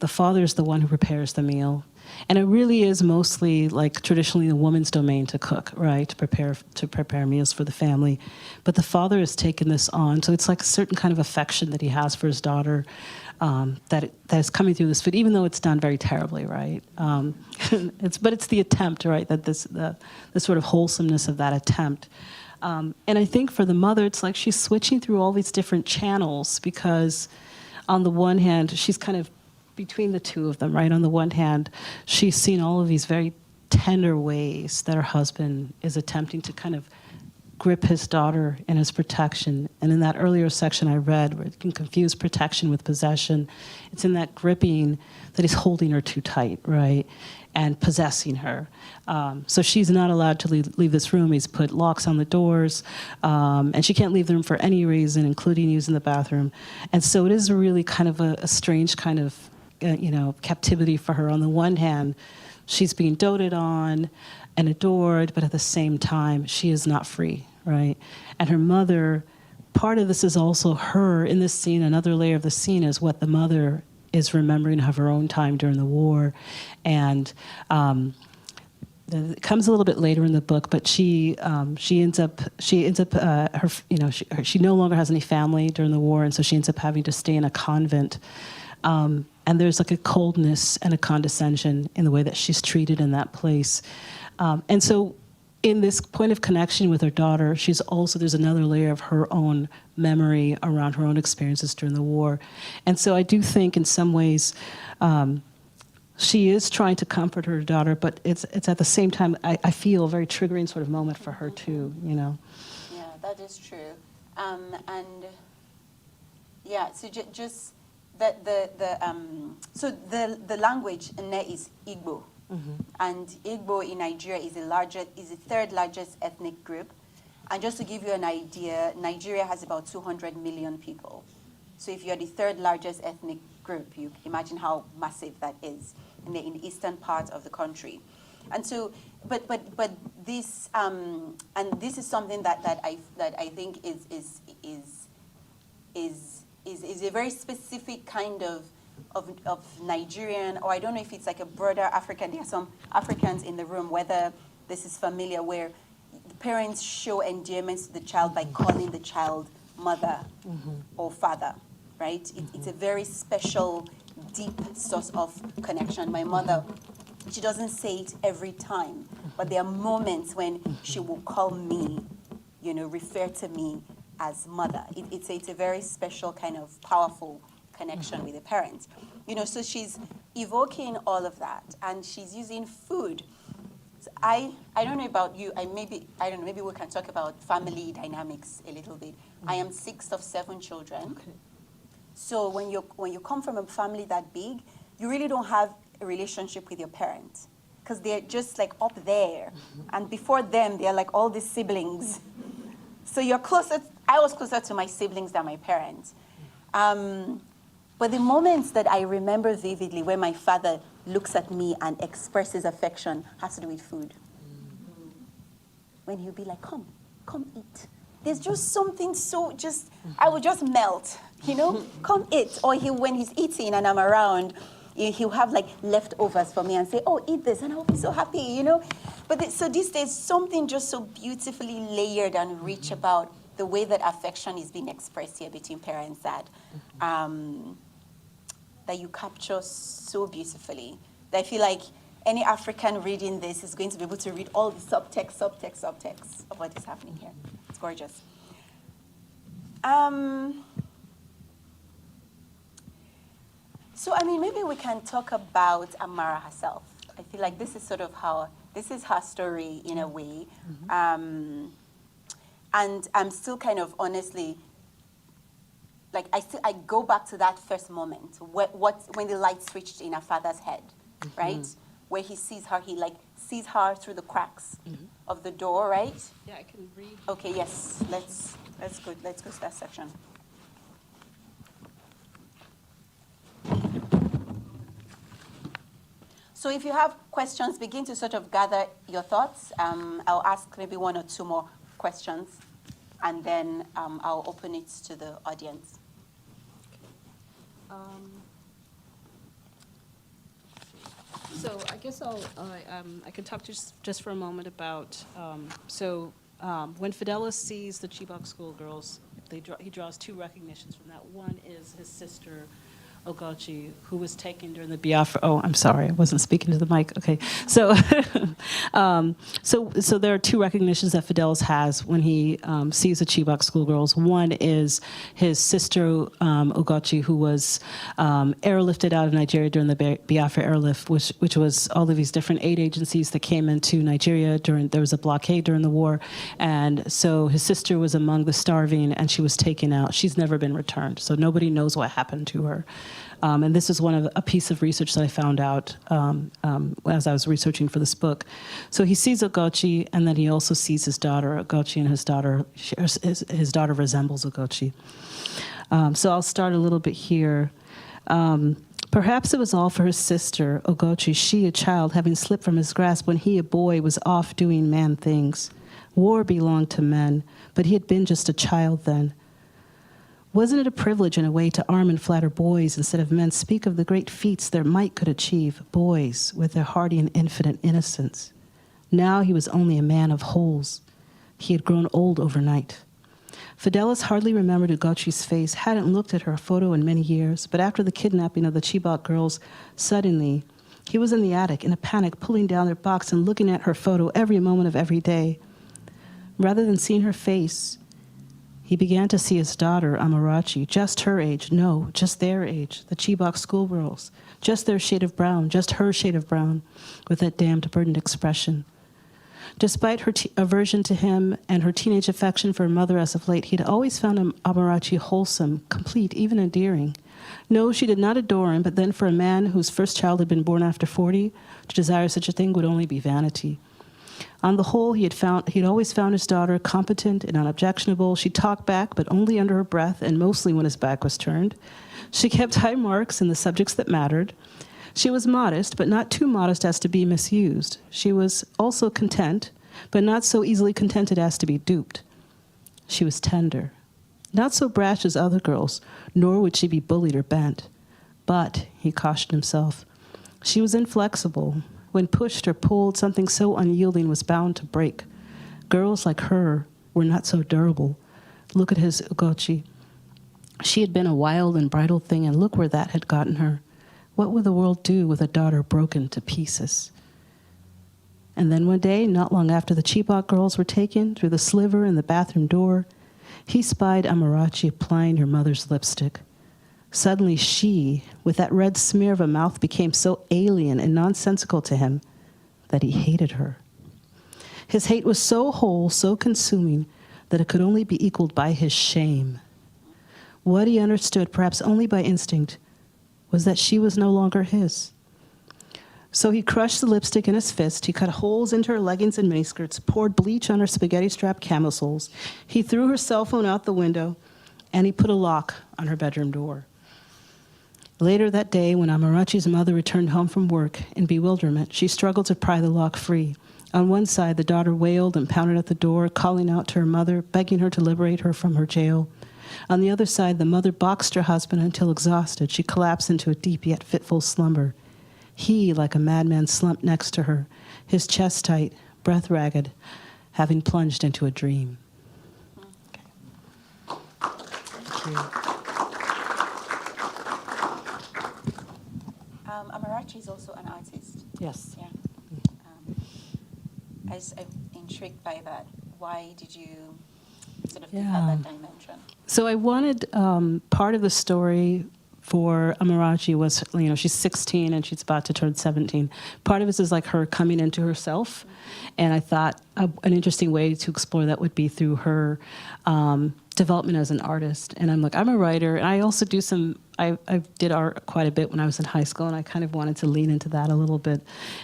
[SPEAKER 2] father is the one who prepares the meal. And it really is mostly like traditionally the woman's domain to cook, right? To prepare meals for the family. But the father has taken this on. So it's like a certain kind of affection that he has for his daughter that is coming through this food, even though it's done very terribly, right? But it's the attempt, right? That the sort of wholesomeness of that attempt. And I think for the mother, it's like she's switching through all these different channels because on the one hand, she's kind of between the two of them, right? On the one hand, she's seen all of these very tender ways that her husband is attempting to kind of grip his daughter in his protection. And in that earlier section I read, where it can confuse protection with possession, it's in that gripping that he's holding her too tight, right? And possessing her. So she's not allowed to leave this room. He's put locks on the doors, and she can't leave the room for any reason, including using the bathroom. And so it is really kind of a strange kind of captivity for her. On the one hand, she's being doted on and adored, but at the same time, she is not free, right? And her mother, part of this is also her, in this scene, another layer of the scene is what the mother is remembering of her own time during the war. And it comes a little bit later in the book, but she ends up she no longer has any family during the war, and so she ends up having to stay in a convent. And there's like a coldness and a condescension in the way that she's treated in that place. And so in this point of connection with her daughter, there's another layer of her own memory around her own experiences during the war. And so I do think in some ways she is trying to comfort her daughter, but it's at the same time, I feel a very triggering sort of moment for her too,
[SPEAKER 1] Yeah, that is true. So just that the language in there is Igbo. Mm-hmm. And Igbo in Nigeria is the third largest ethnic group. And just to give you an idea, Nigeria has about 200 million people. So if you're the third largest ethnic group, you imagine how massive that is in the eastern part of the country. And so, but this and this is something that I think is a very specific kind of Nigerian, or I don't know if it's like a broader African. There are some Africans in the room, whether this is familiar, where the parents show endearment to the child by calling the child mother or father, right? It's a very special, deep source of connection. My mother, she doesn't say it every time, but there are moments when she will call me, refer to me as mother. It's a very special kind of powerful connection with the parents. So she's evoking all of that, and she's using food. So I don't know about you. Maybe we can talk about family dynamics a little bit. I am sixth of 7 children. Okay. So when you come from a family that big, you really don't have a relationship with your parents because they're just like up there, and before them they're like all these siblings. So you're closer. I was closer to my siblings than my parents. But the moments that I remember vividly where my father looks at me and expresses affection has to do with food. When he'll be like, come eat. There's just something I would just melt, come eat. Or when he's eating and I'm around, he'll have like leftovers for me and say, oh, eat this. And I'll be so happy, But so there's something just so beautifully layered and rich about the way that affection is being expressed here between parents that you capture so beautifully. That I feel like any African reading this is going to be able to read all the subtext of what is happening here. It's gorgeous. So, maybe we can talk about Amara herself. I feel like this is sort of this is her story in a way. And I'm still kind of honestly, like I go back to that first moment, when the light switched in her father's head, right? Where he sees her, sees her through the cracks of the door, right?
[SPEAKER 2] Yeah, I can read.
[SPEAKER 1] Okay, yes, let's go to that section. So if you have questions, begin to sort of gather your thoughts. I'll ask maybe 1 or 2 more questions. and then I'll open it to the audience.
[SPEAKER 2] So I guess I can talk just for a moment about, when Fidelis sees the Chibok schoolgirls, he draws two recognitions from that. One is his sister, Ogochi, who was taken during the Biafra. Oh, I'm sorry, I wasn't speaking to the mic. Okay, so so there are two recognitions that Fidelis has when he sees the Chibok schoolgirls. One is his sister Ogochi, who was airlifted out of Nigeria during the Biafra airlift, which was all of these different aid agencies that came into Nigeria there was a blockade during the war, and so his sister was among the starving, and she was taken out. She's never been returned, so nobody knows what happened to her. And this is a piece of research that I found out as I was researching for this book. So he sees Ogochi, and then he also sees his daughter, Ogochi, and his daughter resembles Ogochi. So I'll start a little bit here. Perhaps it was all for his sister, Ogochi, she, a child, having slipped from his grasp when he, a boy, was off doing man things. War belonged to men, but he had been just a child then. Wasn't it a privilege in a way to arm and flatter boys instead of men speak of the great feats their might could achieve, boys with their hardy and infinite innocence? Now he was only a man of holes. He had grown old overnight. Fidelis hardly remembered Ugochi's face, hadn't looked at her photo in many years, but after the kidnapping of the Chibok girls, suddenly he was in the attic in a panic, pulling down their box and looking at her photo every moment of every day. Rather than seeing her face, he began to see his daughter, Amarachi, just her age, no, just their age, the Chibok schoolgirls, just their shade of brown, just her shade of brown, with that damned burdened expression. Despite her aversion to him and her teenage affection for her mother as of late, he had always found Amarachi wholesome, complete, even endearing. No, she did not adore him, but then for a man whose first child had been born after 40, to desire such a thing would only be vanity. On the whole, he had always found his daughter competent and unobjectionable. She talked back, but only under her breath, and mostly when his back was turned. She kept high marks in the subjects that mattered. She was modest, but not too modest as to be misused. She was also content, but not so easily contented as to be duped. She was tender, not so brash as other girls, nor would she be bullied or bent. But, he cautioned himself, she was inflexible. When pushed or pulled, something so unyielding was bound to break. Girls like her were not so durable. Look at his Ugochi. She had been a wild and bridal thing, and look where that had gotten her. What would the world do with a daughter broken to pieces? And then one day, not long after the Chibok girls were taken, through the sliver in the bathroom door, he spied Amarachi applying her mother's lipstick. Suddenly she, with that red smear of a mouth, became so alien and nonsensical to him that he hated her. His hate was so whole, so consuming, that it could only be equaled by his shame. What he understood, perhaps only by instinct, was that she was no longer his. So he crushed the lipstick in his fist, he cut holes into her leggings and miniskirts, poured bleach on her spaghetti-strapped camisoles, he threw her cell phone out the window, and he put a lock on her bedroom door. Later that day, when Amarachi's mother returned home from work in bewilderment, she struggled to pry the lock free. On one side, the daughter wailed and pounded at the door, calling out to her mother, begging her to liberate her from her jail. On the other side, the mother boxed her husband until exhausted, she collapsed into a deep yet fitful slumber. He, like a madman, slumped next to her, his chest tight, breath ragged, having plunged into a dream. Okay. Thank you.
[SPEAKER 1] Amarachi is also an artist.
[SPEAKER 2] Yes.
[SPEAKER 1] Yeah. I'm intrigued by that. Why did you sort of have that dimension?
[SPEAKER 2] So I wanted part of the story for Amarachi was, she's 16 and she's about to turn 17. Part of it is like her coming into herself. And I thought an interesting way to explore that would be through her development as an artist. And I'm a writer, and I also do I did art quite a bit when I was in high school, and I kind of wanted to lean into that a little bit.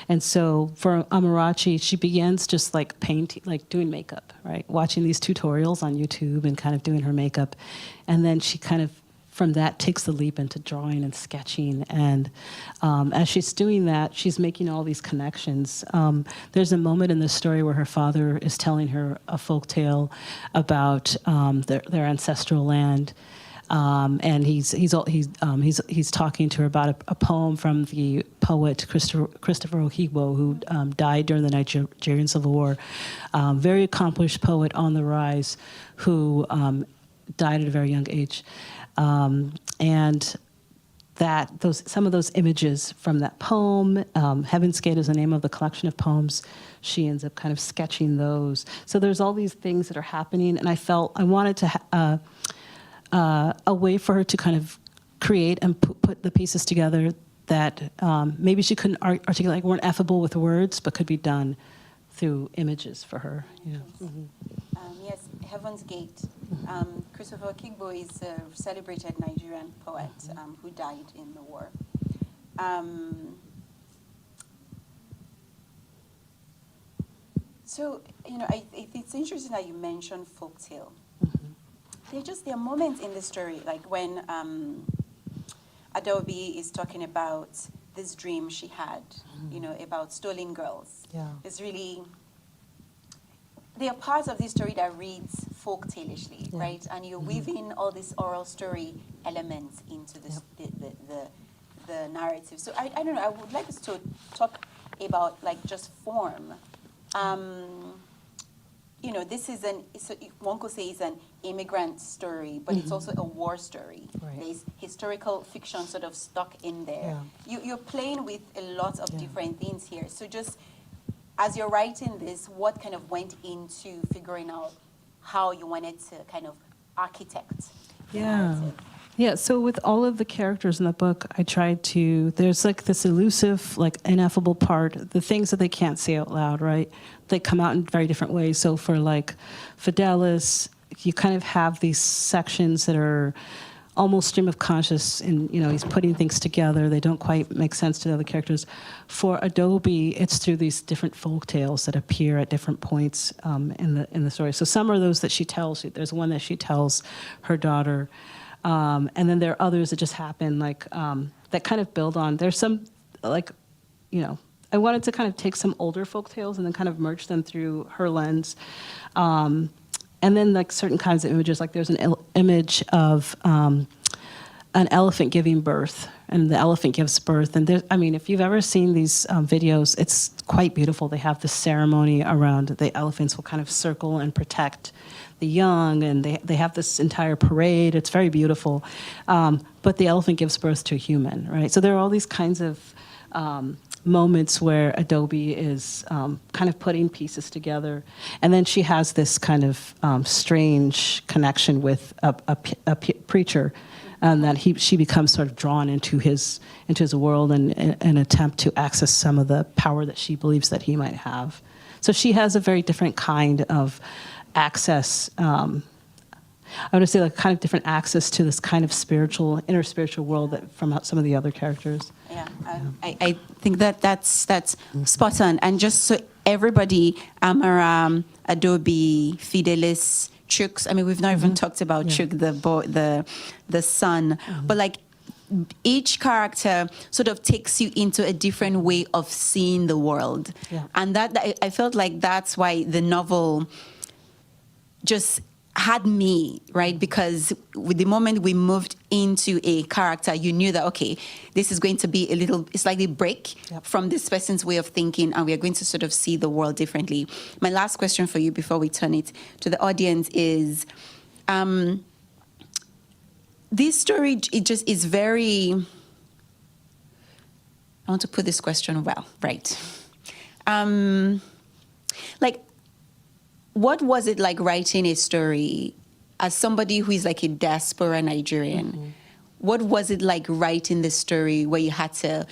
[SPEAKER 2] And so for Amarachi, she begins just like painting, like doing makeup, right? Watching these tutorials on YouTube and kind of doing her makeup. And then she kind of from that takes the leap into drawing and sketching. And as she's doing that, she's making all these connections. There's a moment in the story where her father is telling her a folk tale about their ancestral land. And he's talking to her about a poem from the poet Christopher Ohigbo, who died during the Nigerian Civil War. Very accomplished poet on the rise, who died at a very young age, and some of those images from that poem, Heaven's Gate is the name of the collection of poems. She ends up kind of sketching those. So there's all these things that are happening, and I felt I wanted to. A way for her to kind of create and put the pieces together that maybe she couldn't articulate, like weren't affable with words, but could be done through images for her. Yeah. Mm-hmm.
[SPEAKER 1] Yes, Heaven's Gate. Christopher Ohigbo is a celebrated Nigerian poet who died in the war. So, it's interesting that you mentioned folktale. There are moments in the story, like when Adobe is talking about this dream she had, about stolen girls.
[SPEAKER 2] Yeah.
[SPEAKER 1] There are parts of this story that reads folktale-ishly,
[SPEAKER 2] yeah.
[SPEAKER 1] right? And you're weaving all these oral story elements into this, the narrative. So I don't know, I would like us to talk about like just form. This is one could say it's an immigrant story, but it's also a war story.
[SPEAKER 2] Right.
[SPEAKER 1] There's historical fiction sort of stuck in there.
[SPEAKER 2] Yeah.
[SPEAKER 1] You're playing with a lot of different things here. So just as you're writing this, what kind of went into figuring out how you wanted to kind of architect the narrative?
[SPEAKER 2] Yeah, so with all of the characters in the book, I tried to, there's like this elusive, like ineffable part, the things that they can't say out loud, right? They come out in very different ways. So for like Fidelis, you kind of have these sections that are almost stream of conscious, and he's putting things together. They don't quite make sense to the other characters. For Adobe, it's through these different folk tales that appear at different points in the story. So some are those that she tells. There's one that she tells her daughter. And then there are others that just happen, like, that kind of build on. There's some, like, I wanted to kind of take some older folk tales and then kind of merge them through her lens. And then, like, certain kinds of images, like there's an image of an elephant giving birth, and the elephant gives birth. And if you've ever seen these videos, it's quite beautiful. They have the ceremony around the elephants will kind of circle and protect the young, and they have this entire parade. It's very beautiful. But the elephant gives birth to a human, right? So there are all these kinds of moments where Adobe is kind of putting pieces together. And then she has this kind of strange connection with a preacher, and that she becomes sort of drawn into his world and an attempt to access some of the power that she believes that he might have. So she has a very different kind of access, I would say, like kind of different access to this kind of inner spiritual world that from some of the other characters.
[SPEAKER 1] Yeah, I think that's spot on. And just so everybody, Amaram, Adobe, Fidelis, Chooks. We've not even talked about Chook, the son, but like each character sort of takes you into a different way of seeing the world, and that I felt like that's why the novel just had me, right? Because with the moment we moved into a character, you knew that, okay, this is going to be a slightly break from this person's way of thinking, and we are going to sort of see the world differently. My last question for you before we turn it to the audience is, this story, it just is very, I want to put this question well, right? What was it like writing a story as somebody who is like a diaspora Nigerian? What was it like writing this story where you had to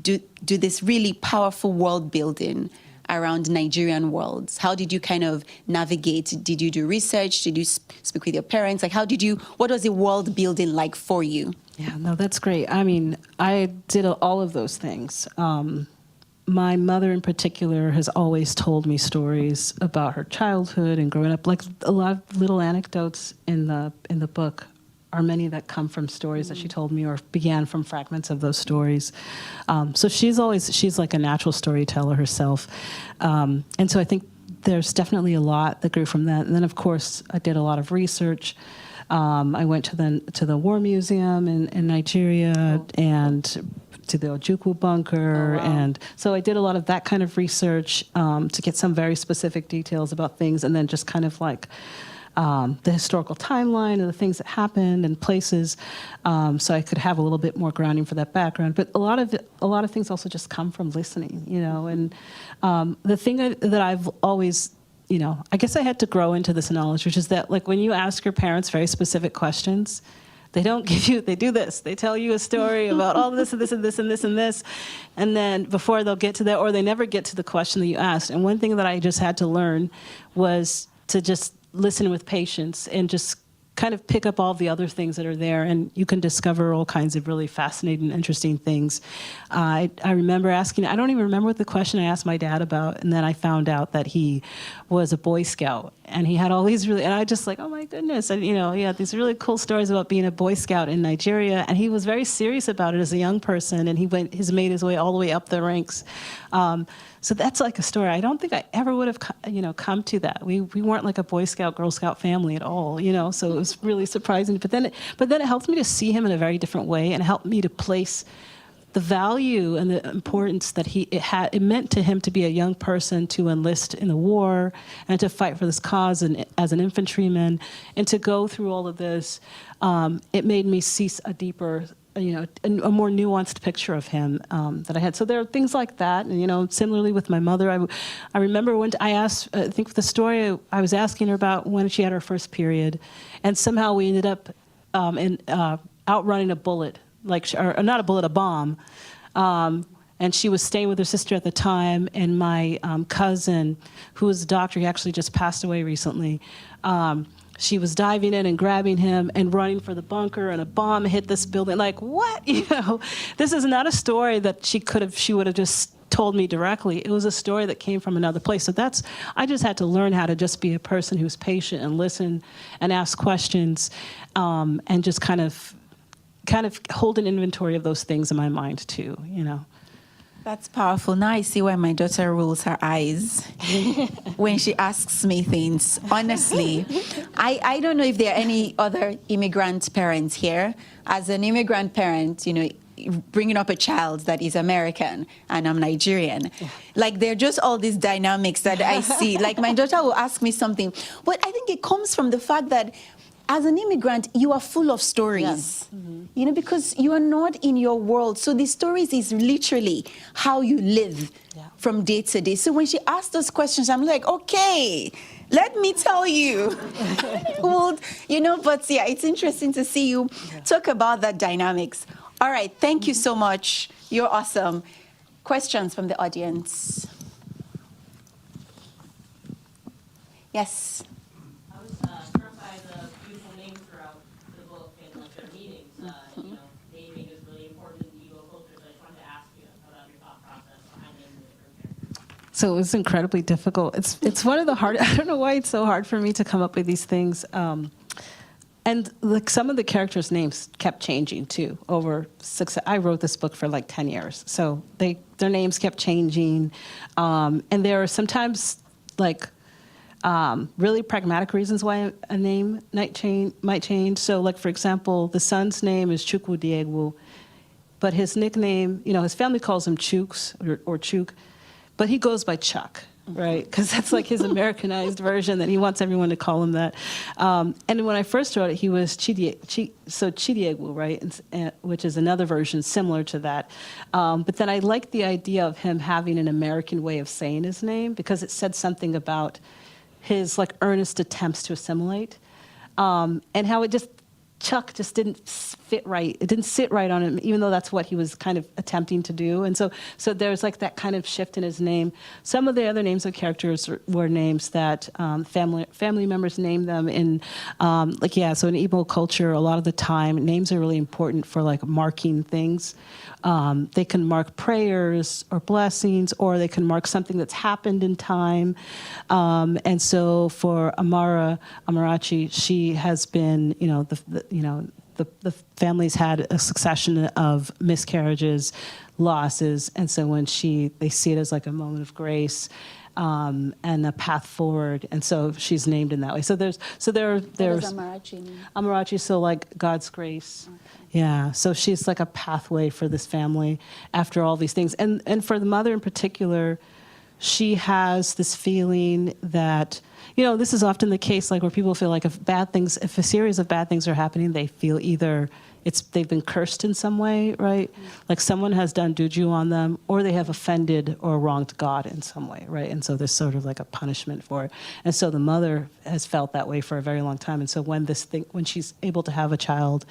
[SPEAKER 1] do this really powerful world building around Nigerian worlds? How did you kind of navigate? Did you do research? Did you speak with your parents? Like, what was the world building like for you?
[SPEAKER 2] Yeah, no, that's great. I did all of those things. My mother in particular has always told me stories about her childhood and growing up, like a lot of little anecdotes in the book are many that come from stories that she told me or began from fragments of those stories. So she's like a natural storyteller herself. And so I think there's definitely a lot that grew from that. And then, of course, I did a lot of research. I went to the War Museum in Nigeria and to the Ojukwu bunker.
[SPEAKER 1] Oh, wow.
[SPEAKER 2] And so I did a lot of that kind of research to get some very specific details about things, and then just kind of like the historical timeline and the things that happened and places, so I could have a little bit more grounding for that background. But a lot of things also just come from listening, you know. And the thing that I've always, you know, I guess I had to grow into this knowledge, which is that, like, when you ask your parents very specific questions, they don't give you, they do this. They tell you a story about all this and this and this and this and this. And then before they'll get to that, or they never get to the question that you asked. And one thing that I just had to learn was to just listen with patience and just kind of pick up all the other things that are there, and you can discover all kinds of really fascinating, interesting things. I remember asking, I don't even remember what the question I asked my dad about, and then I found out that he was a Boy Scout, and he had all these really, and I just like, oh my goodness, and you know, he had these really cool stories about being a Boy Scout in Nigeria, and he was very serious about it as a young person, and he's made his way all the way up the ranks. So that's like a story. I don't think I ever would have, you know, come to that. We weren't like a Boy Scout, Girl Scout family at all, you know. So it was really surprising. But then it helped me to see him in a very different way, and helped me to place the value and the importance that it meant to him to be a young person, to enlist in the war and to fight for this cause, and as an infantryman, and to go through all of this. It made me see a deeper, you know, a more nuanced picture of him that I had. So there are things like that. And, you know, similarly with my mother, I remember when I asked, I think the story, I was asking her about when she had her first period, and somehow we ended up outrunning a bullet, or not a bullet, a bomb. And she was staying with her sister at the time, and my cousin, who was a doctor, he actually just passed away recently, she was diving in and grabbing him and running for the bunker, and a bomb hit this building. Like, what? You know, this is not a story that she would have just told me directly. It was a story that came from another place. So I just had to learn how to just be a person who's patient and listen and ask questions, and just kind of hold an inventory of those things in my mind too, you know.
[SPEAKER 3] That's powerful. Now I see why my daughter rolls her eyes when she asks me things. Honestly, I don't know if there are any other immigrant parents here. As an immigrant parent, you know, bringing up a child that is American and I'm Nigerian, like there are just all these dynamics that I see. Like my daughter will ask me something, but I think it comes from the fact that as an immigrant, you are full of stories, yes. Mm-hmm. You know, because you are not in your world. So the stories is literally how you live from day to day. So when she asks those questions, I'm like, okay, let me tell you. Well, you know, but yeah, it's interesting to see you talk about that dynamics. All right, thank you so much. You're awesome. Questions from the audience? Yes.
[SPEAKER 2] So it was incredibly difficult. It's one of the hard. I don't know why it's so hard for me to come up with these things. And like some of the characters' names kept changing too over success. I wrote this book for like 10 years, so their names kept changing, and there are sometimes like really pragmatic reasons why a name might change. So like for example, the son's name is Chukwudiegwu, but his nickname, you know, his family calls him Chooks or Chook. But he goes by Chuck, right? Because that's like his Americanized version that he wants everyone to call him that. And when I first wrote it, he was Chidiegwu, right? Which is another version similar to that. But then I liked the idea of him having an American way of saying his name because it said something about his like earnest attempts to assimilate, and how Chuck just didn't fit right. It didn't sit right on him, even though that's what he was kind of attempting to do. And so there's like that kind of shift in his name. Some of the other names of characters were names that family members named them in, so in Igbo culture, a lot of the time, names are really important for like marking things. They can mark prayers or blessings, or they can mark something that's happened in time. And so for Amarachi, she has been, the family's had a succession of miscarriages, losses, and so when they see it as like a moment of grace, and a path forward, and so she's named in that way. So there's
[SPEAKER 1] What does Amarachi mean?
[SPEAKER 2] Amarachi, so like God's grace.
[SPEAKER 1] Okay.
[SPEAKER 2] Yeah, so she's like a pathway for this family after all these things. And for the mother in particular, she has this feeling that, this is often the case, like where people feel like if a series of bad things are happening, they feel either they've been cursed in some way, right? Like someone has done juju on them, or they have offended or wronged God in some way, right? And so there's sort of like a punishment for it. And so the mother has felt that way for a very long time. And so when she's able to have a child,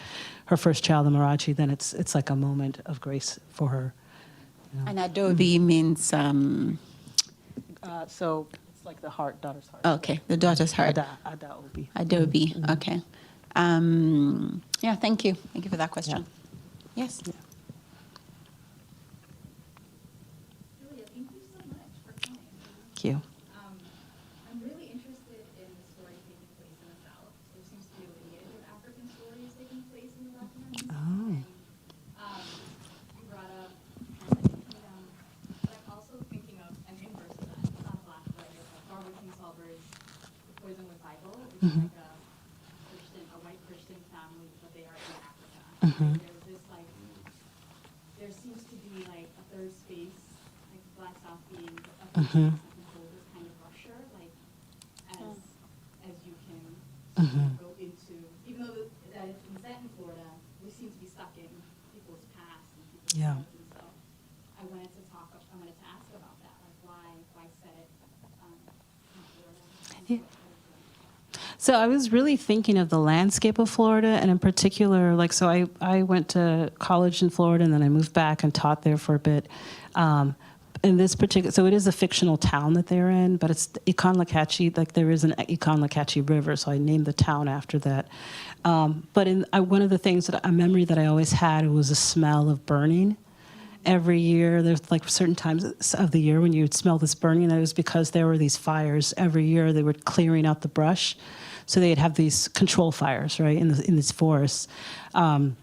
[SPEAKER 2] her first child, Amarachi, then it's like a moment of grace for her.
[SPEAKER 1] And Adobe means,
[SPEAKER 2] So it's like the heart, daughter's heart.
[SPEAKER 1] okay, the daughter's heart.
[SPEAKER 2] Adaobi.
[SPEAKER 1] Adobe, okay. Yeah, thank you. Thank you for that question. Yes?
[SPEAKER 4] Julia, thank you so much for coming.
[SPEAKER 2] Thank you.
[SPEAKER 4] I'm really interested in the story taking place in the South. There seems to be a lineage of African stories taking place in the Latin America.
[SPEAKER 2] Oh.
[SPEAKER 4] You brought up Hamlet and Kingdom, but I'm also thinking of an inverse of that. It's not black, but it's like Barbara Kingsolver's The Poison with Bible, which is like a white Christian family, but they are in Africa. There's this like, there seems to be like a third space, like Black South being a third space that controls this kind of rupture, like as you can go into, even though that it's set in Florida, we seem to be stuck in people's past and people's
[SPEAKER 2] Yeah.
[SPEAKER 4] lives, and so I wanted to ask about that, like why set it in Florida?
[SPEAKER 2] Yeah. So I was really thinking of the landscape of Florida, and in particular, like, so I went to college in Florida, and then I moved back and taught there for a bit. In this particular, so it is a fictional town that they're in, but it's Ikonlakachi, like there is an Ikonlakachi River, so I named the town after that. But one of the things a memory that I always had was a smell of burning. Every year, there's like certain times of the year when you would smell this burning, and it was because there were these fires. Every year they were clearing out the brush. So they'd have these control fires, right, in these forests. And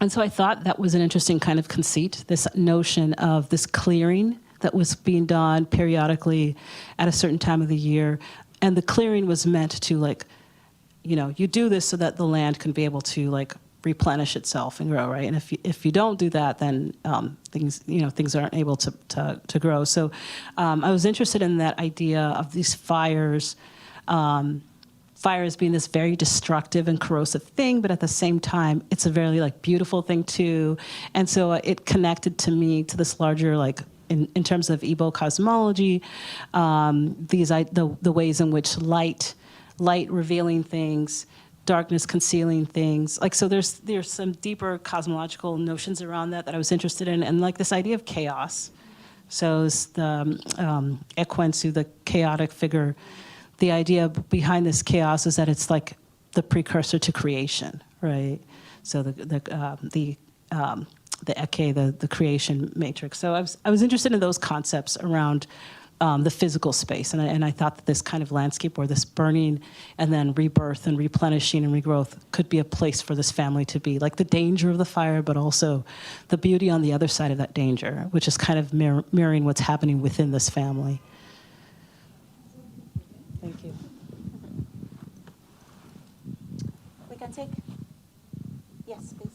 [SPEAKER 2] so I thought that was an interesting kind of conceit, this notion of this clearing that was being done periodically at a certain time of the year. And the clearing was meant to, like, you do this so that the land can be able to, like, replenish itself and grow, right? And if you don't do that, then things aren't able to grow. So I was interested in that idea of these fires, fires being this very destructive and corrosive thing, but at the same time, it's a very like beautiful thing too. And so it connected to me to this larger, like, in terms of Igbo cosmology, the ways in which light revealing things, darkness concealing things. Like, so there's some deeper cosmological notions around that I was interested in, and like this idea of chaos. So it's the Ekwensu, the chaotic figure. The idea behind this chaos is that it's like the precursor to creation, right? So the Eke, the creation matrix. So I was interested in those concepts around the physical space, and I thought that this kind of landscape, where this burning and then rebirth and replenishing and regrowth, could be a place for this family to be, like the danger of the fire, but also the beauty on the other side of that danger, which is kind of mirroring what's happening within this family. Thank you.
[SPEAKER 1] We can take. Yes, please.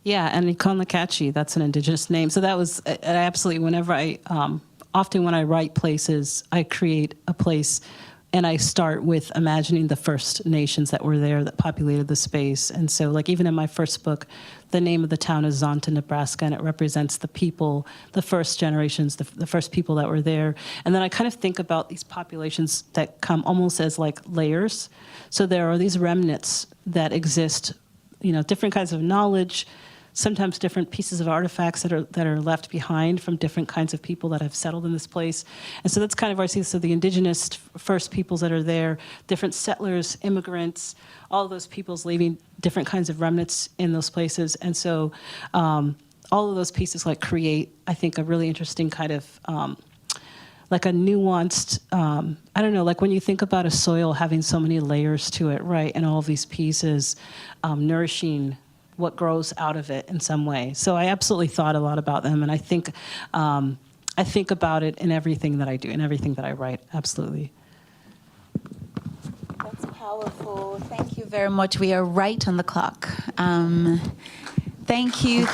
[SPEAKER 1] Yeah, and Ikonlakachi, that's an indigenous name. So that was absolutely, whenever often when I write places, I create a place
[SPEAKER 2] and I start with imagining the First Nations that were there that populated the space. And so, like, even in my first book, the name of the town is Zonta, Nebraska, and it represents the people, the first generations, the first people that were there. And then I kind of think about these populations that come almost as like layers. So there are these remnants that exist, you know, different kinds of knowledge, sometimes different pieces of artifacts that are left behind from different kinds of people that have settled in this place. And so that's kind of where I see, so the indigenous first peoples that are there, different settlers, immigrants, all of those peoples leaving different kinds of remnants in those places. And so all of those pieces like create, I think, a really interesting kind of like a nuanced, I don't know, like when you think about a soil having so many layers to it, right? And all of these pieces nourishing what grows out of it in some way. So I absolutely thought a lot about them, and I think about it in everything that I do, in everything that I write, absolutely.
[SPEAKER 3] That's powerful. Thank you very much. We are right on the clock. Thank you.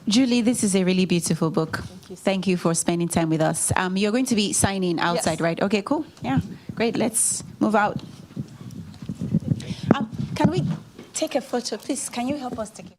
[SPEAKER 3] Julie, this is a really beautiful book. Thank you for spending time with us. You're going to be signing outside,
[SPEAKER 2] Yes.
[SPEAKER 3] right? Okay, cool. Yeah, great. Let's move out. Can we take a photo, please? Can you help us take a